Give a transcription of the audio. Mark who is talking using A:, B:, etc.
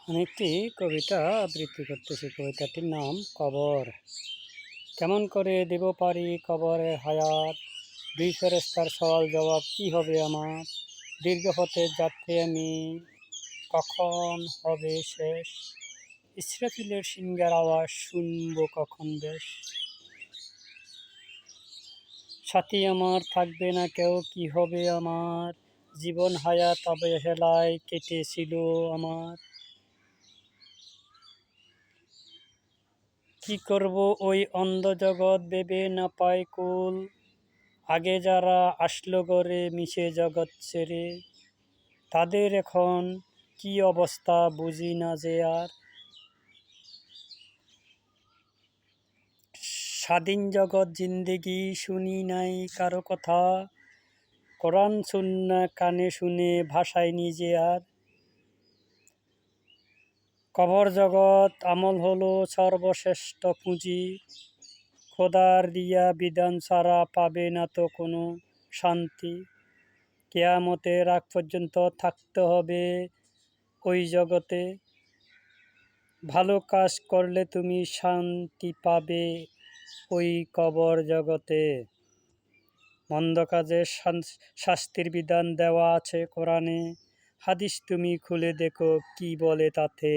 A: আমি একটি কবিতা আবৃত্তি করতেছি। কবিতাটির নাম কবর। কেমন করে দেব পারি কবরের হায়াত, দুই ফেরেশতার সওয়াল জবাব কি হবে আমার। দীর্ঘ পথের যাত্রী আমি, কখন হবে শেষ। ইসরাফিলের সিংহের আওয়াজ শুনবো কখন বেশ। সাথী আমার থাকবে না কেউ, কি হবে আমার। জীবন হায়াত অবহেলায় কেটেছিল আমার। কি করব ওই অন্ধ জগৎ ভেবে না পায় কুল। আগে যারা আসলো গড়ে মিশে জগৎ ছেড়ে, তাদের এখন কি অবস্থা বুঝি না যে আর। স্বাধীন জগৎ জিন্দেগি শুনি নাই কারো কথা, কোরআন সুন্নাহ কানে শুনে ভাষায় নিজে আর। কবর জগৎ আমল হলো সর্বশ্রেষ্ঠ পুঁজি, খোদার দিয়া বিধান ছাড়া পাবে না তো কোনো শান্তি। কিয়ামতের আগ পর্যন্ত থাকতে হবে ওই জগতে, ভালো কাজ করলে তুমি শান্তি পাবে ওই কবর জগতে। মন্দ কাজের শাস্তির বিধান দেওয়া আছে কোরআনে, হাদিস তুমি খুলে দেখো কি বলে তাতে।